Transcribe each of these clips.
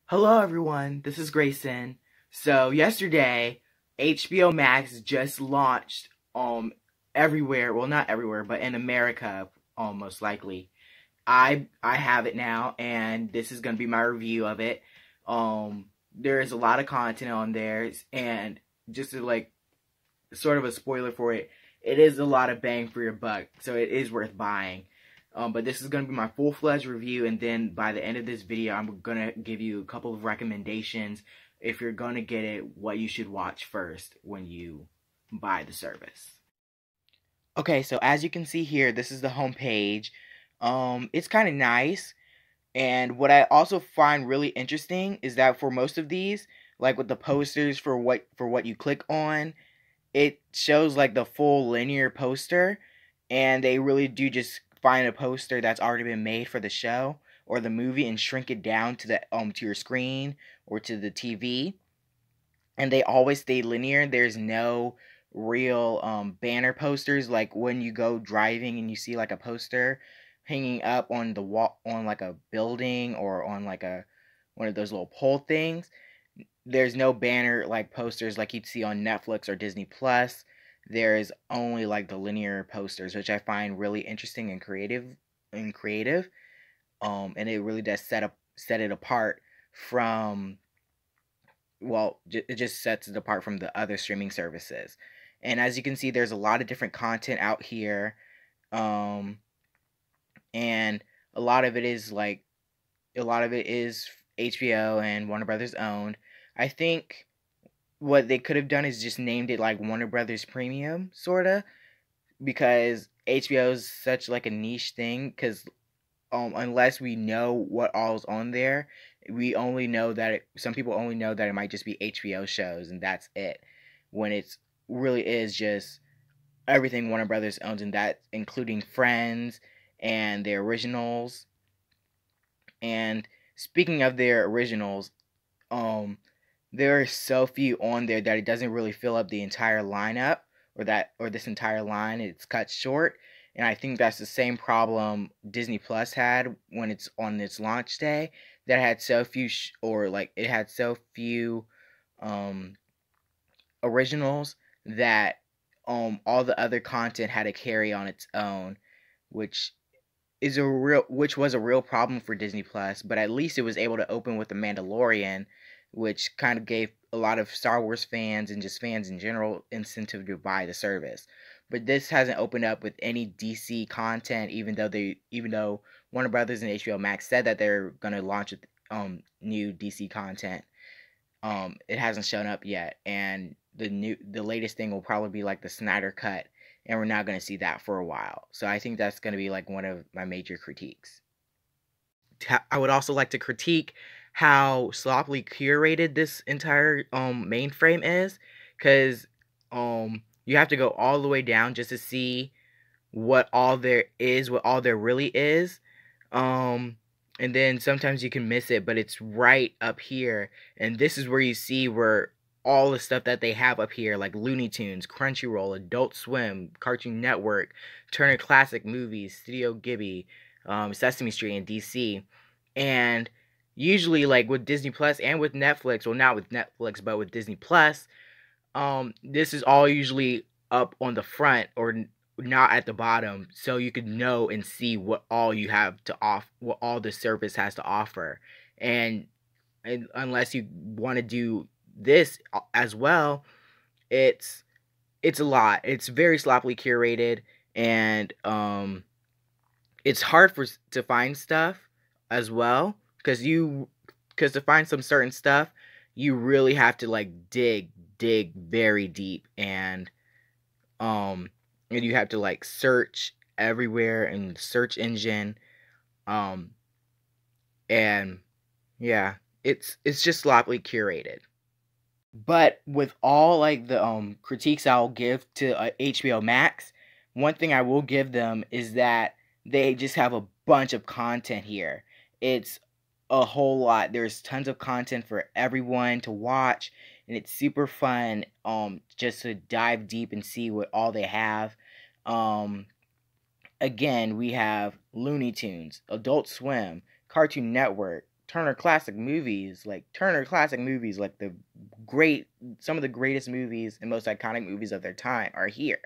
Hello everyone, this is Greyson. So yesterday, HBO Max just launched everywhere, well not everywhere, but in America most likely. I have it now and this is going to be my review of it. There is a lot of content on there and just to sort of a spoiler for it, it is a lot of bang for your buck, so it is worth buying. But this is going to be my full-fledged review, and then by the end of this video, I'm going to give you a couple of recommendations if you're going to get it, what you should watch first when you buy the service. Okay, so as you can see here, this is the home page. It's kind of nice, and what I also find really interesting is that for most of these, like with the posters for what you click on, it shows like the full linear poster, and they really do just find a poster that's already been made for the show or the movie and shrink it down to the to your screen or to the TV, and they always stay linear. There's no real banner posters like when you go driving and you see like a poster hanging up on the wall on like a building or on like a one of those little pole things. There's no banner like posters like you'd see on Netflix or Disney Plus. There is only like the linear posters, which I find really interesting and creative. And it really does set it apart from, well, it just sets it apart from the other streaming services. And as you can see, there's a lot of different content out here, and a lot of it is HBO and Warner Brothers owned. I think what they could have done is just named it like Warner Brothers Premium, sorta, because HBO is such like a niche thing. Because unless we know what all's on there, we only know that some people only know that it might just be HBO shows, and that's it. When it's really is just everything Warner Brothers owns, and that including Friends and their originals. And speaking of their originals, there are so few on there that it doesn't really fill up the entire lineup, or this entire line. It's cut short, and I think that's the same problem Disney Plus had when it's on its launch day. That it had so few, it had so few um, originals that all the other content had to carry on its own, which which was a real problem for Disney Plus, but at least it was able to open with The Mandalorian, which kind of gave a lot of Star Wars fans and just fans in general incentive to buy the service. But this hasn't opened up with any DC content, even though Warner Brothers and HBO Max said that they're gonna launch with new DC content. It hasn't shown up yet, and the latest thing will probably be like the Snyder Cut, and we're not going to see that for a while. So I think that's going to be like one of my major critiques. I would also like to critique how sloppily curated this entire mainframe is, because you have to go all the way down just to see what all there is, what all there really is. And then sometimes you can miss it, but it's right up here, and this is where you see where all the stuff that they have up here, like Looney Tunes, Crunchyroll, Adult Swim, Cartoon Network, Turner Classic Movies, Studio Ghibli, Sesame Street, and DC. And usually, like with Disney Plus and with Netflix, well, not with Netflix, but with Disney Plus, this is all usually up on the front or not at the bottom, so you could know and see what all you have to off, what all the service has to offer. And unless you want to do this as well, it's a lot. It's very sloppily curated, and it's hard to find stuff as well, because to find some certain stuff, you really have to like dig very deep, and you have to like search everywhere in the search engine, and yeah, it's just sloppily curated. But with all like the critiques I'll give to HBO Max, one thing I will give them is that they just have a bunch of content here. It's a whole lot. There's tons of content for everyone to watch, and it's super fun just to dive deep and see what all they have. Um Again, we have Looney Tunes, Adult Swim, Cartoon Network, Turner Classic Movies, like the great, some of the greatest movies and most iconic movies of their time are here.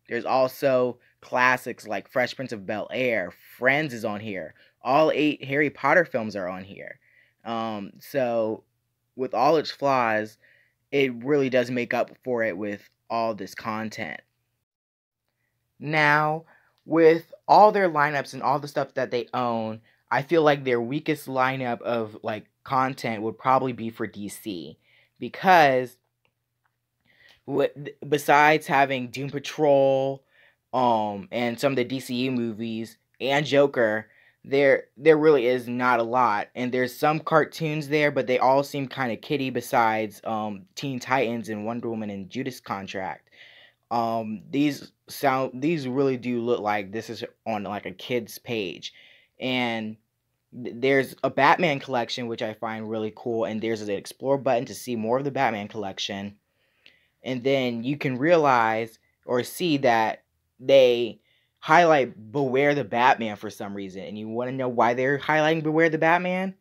There's also classics like Fresh Prince of Bel Air, Friends is on here. All 8 Harry Potter films are on here. So with all its flaws, it really does make up for it with all this content. Now, with all their lineups and all the stuff that they own, I feel like their weakest lineup of like content would probably be for DC because besides having Doom Patrol, and some of the DCU movies and Joker, there really is not a lot. And there's some cartoons there, but they all seem kind of kiddie. Besides Teen Titans and Wonder Woman and Judas Contract, these really do look like this is on like a kid's page, and there's a Batman collection which I find really cool, and there's an explore button to see more of the Batman collection, and then you can realize or see that they highlight Beware the Batman for some reason. And you want to know why they're highlighting Beware the Batman?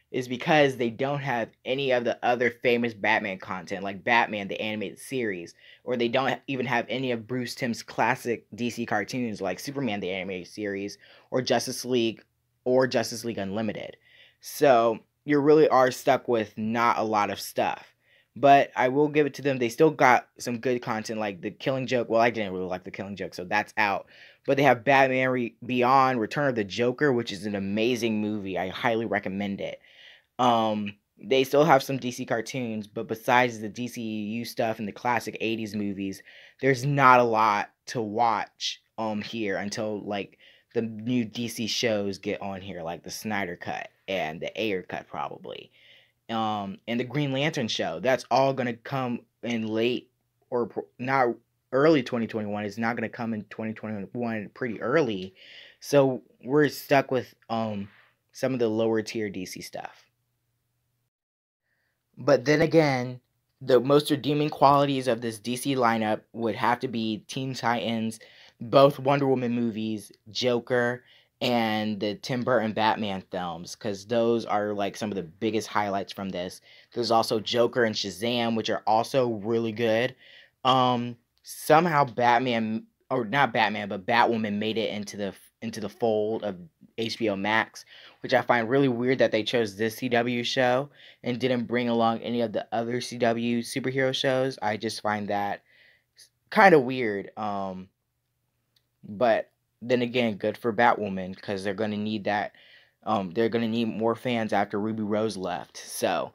Is because they don't have any of the other famous Batman content, like Batman the animated series, or they don't even have any of Bruce Timm's classic DC cartoons like Superman the animated series or Justice League Unlimited. So you really are stuck with not a lot of stuff. But I will give it to them. They still got some good content like the Killing Joke. Well, I didn't really like the Killing Joke, so that's out. But they have Batman Beyond, Return of the Joker, which is an amazing movie. I highly recommend it. They still have some DC cartoons, but besides the DCU stuff and the classic 80s movies, there's not a lot to watch here until like the new DC shows get on here, like the Snyder Cut and the Ayer Cut probably. And the Green Lantern show. That's all gonna come in late or not early 2021. It's not gonna come in 2021 pretty early, so we're stuck with some of the lower tier DC stuff. But then again, the most redeeming qualities of this DC lineup would have to be Teen Titans, both Wonder Woman movies, Joker, and the Tim Burton Batman films, because those are like some of the biggest highlights from this. There's also Joker and Shazam, which are also really good. Somehow Batman, or not Batman, but Batwoman made it into the fold of HBO Max, which I find really weird that they chose this CW show and didn't bring along any of the other CW superhero shows. I just find that kind of weird. But then again, good for Batwoman because they're gonna need that. They're gonna need more fans after Ruby Rose left. So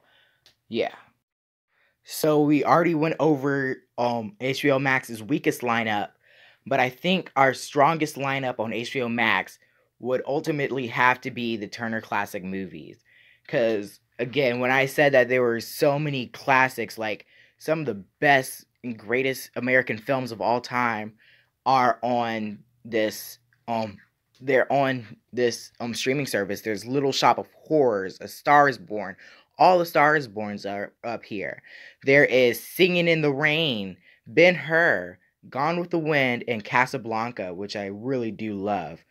yeah. So we already went over HBO Max's weakest lineup, but I think our strongest lineup on HBO Max would ultimately have to be the Turner Classic Movies. Cause again, when I said that there were so many classics, like some of the best and greatest American films of all time are on this they're on this streaming service. There's Little Shop of Horrors, A Star is Born. All the Star is Borns are up here. There is Singing in the Rain, Ben-Hur, Gone with the Wind, and Casablanca, which I really do love.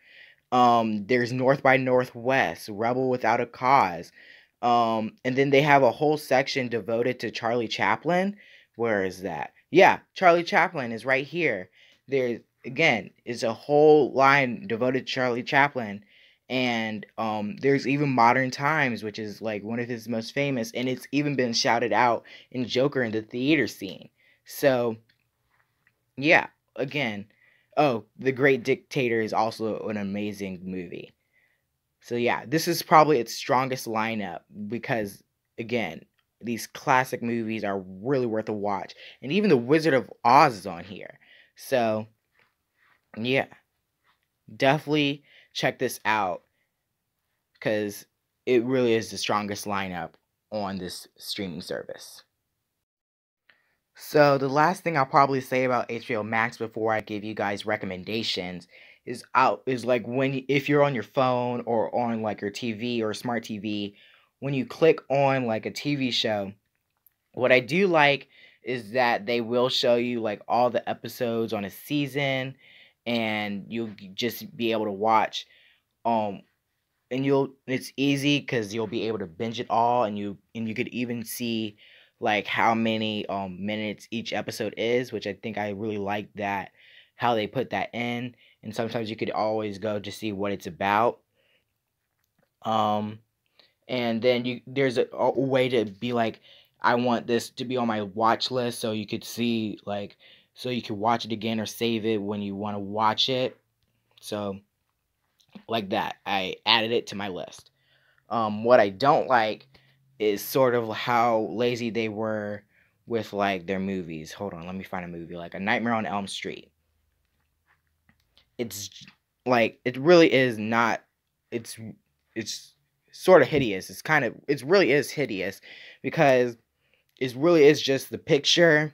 There's North by Northwest, Rebel Without a Cause. And then they have a whole section devoted to Charlie Chaplin. Where is that? Yeah, Charlie Chaplin is right here. There's again, it's a whole line devoted to Charlie Chaplin. And there's even Modern Times, which is like one of his most famous, and it's even been shouted out in Joker in the theater scene. So yeah, again, oh, The Great Dictator is also an amazing movie. So yeah, this is probably its strongest lineup because again, these classic movies are really worth a watch. And even The Wizard of Oz is on here. So yeah, definitely check this out because it really is the strongest lineup on this streaming service. So the last thing I'll probably say about HBO Max before I give you guys recommendations is like if you're on your phone or on like your TV or smart TV, when you click on like a TV show, what I do like is that they will show you like all the episodes on a season, and you'll just be able to watch um and it's easy because you'll be able to binge it all, and you could even see like how many minutes each episode is, which I think I really like that how they put that in. And sometimes you could always go to see what it's about. Um, and then there's a way to be like, I want this to be on my watch list, so you could see like, so you could watch it again or save it when you want to watch it. So like that, I added it to my list. What I don't like is sort of how lazy they were with like their movies. Hold on, let me find a movie like A Nightmare on Elm Street. It's like it really is not. It's sort of hideous. It really is hideous because it really is just the picture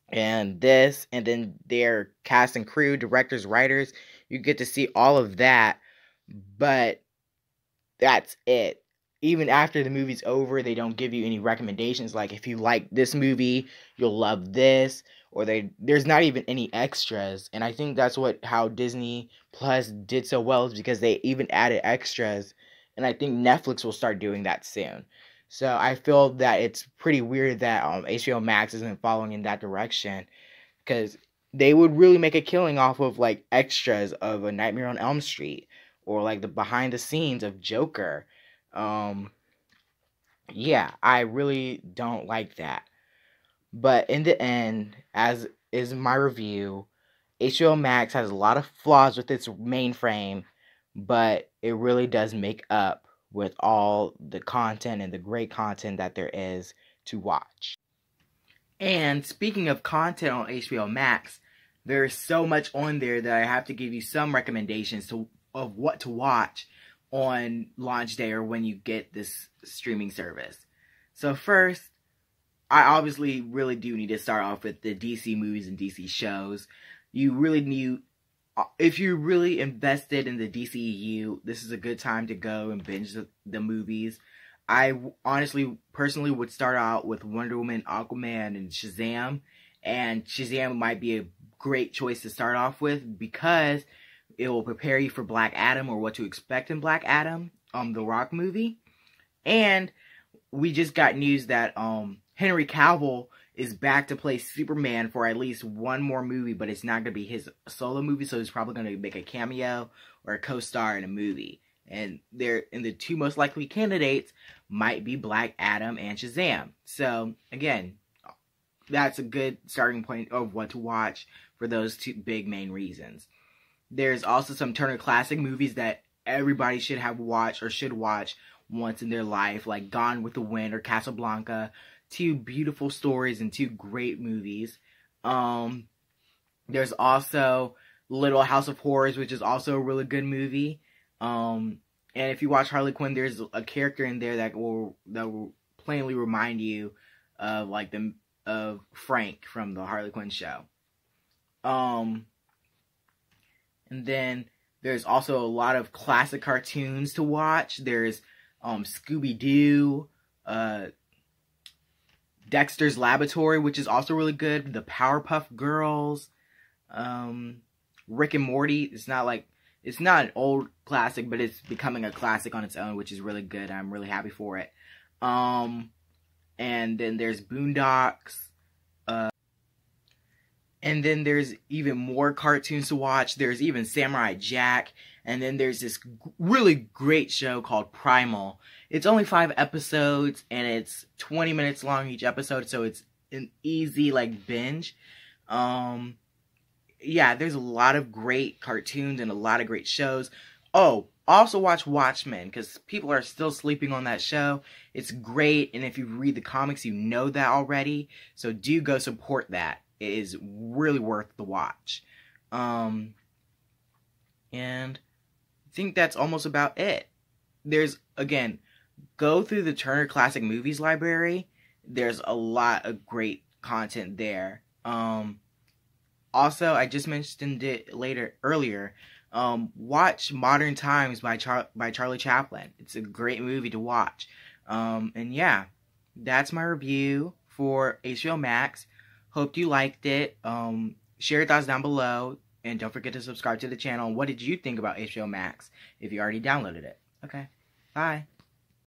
and this, and then their cast and crew, directors, writers. You get to see all of that, but that's it. Even after the movie's over, they don't give you any recommendations like, if you like this movie, you'll love this, or there's not even any extras. And I think that's how Disney Plus did so well, is because they even added extras, and I think Netflix will start doing that soon. So I feel that it's pretty weird that HBO Max isn't following in that direction, because they would really make a killing off of like extras of A Nightmare on Elm Street, or like the behind the scenes of Joker. Um, yeah, I really don't like that. But in the end, as is my review, HBO Max has a lot of flaws with its mainframe, but it really does make up with all the content and the great content that there is to watch. And speaking of content on HBO Max, there's so much on there that I have to give you some recommendations of what to watch on launch day or when you get this streaming service. So first, I obviously really do need to start off with the DC movies and DC shows. You really need, if you're really invested in the DCEU, this is a good time to go and binge the movies. I honestly, personally would start out with Wonder Woman, Aquaman, and Shazam. And Shazam might be a great choice to start off with, because it will prepare you for Black Adam, or what to expect in Black Adam, the Rock movie. And we just got news that Henry Cavill is back to play Superman for at least one more movie, but it's not going to be his solo movie, so he's probably going to make a cameo or a co-star in a movie. And the two most likely candidates might be Black Adam and Shazam. So, again, that's a good starting point of what to watch for those two big main reasons. There's also some Turner Classic movies that everybody should have watched or should watch once in their life, like Gone with the Wind or Casablanca. Two beautiful stories and two great movies. There's also Little House of Horrors, which is also a really good movie. And if you watch Harley Quinn, there's a character in there that will plainly remind you of of Frank from the Harley Quinn show. And then there's also a lot of classic cartoons to watch. There's Scooby-Doo, Dexter's Laboratory, which is also really good. The Powerpuff Girls, Rick and Morty. It's not an old classic, but it's becoming a classic on its own, which is really good. I'm really happy for it. And then there's Boondocks. And then there's even more cartoons to watch. There's even Samurai Jack. And then there's this really great show called Primal. It's only 5 episodes, and it's 20 minutes long each episode, so it's an easy, binge. Yeah, there's a lot of great cartoons and a lot of great shows. Oh, also watch Watchmen, because people are still sleeping on that show. It's great, and if you read the comics, you know that already. So do go support that. It is really worth the watch. And I think that's almost about it. There's, again, go through the Turner Classic Movies library. There's a lot of great content there. Also, I just mentioned it earlier. Watch Modern Times by Charlie Chaplin. It's a great movie to watch. And yeah, that's my review for HBO Max. Hope you liked it. Share your thoughts down below. And don't forget to subscribe to the channel. What did you think about HBO Max if you already downloaded it? Okay. Bye.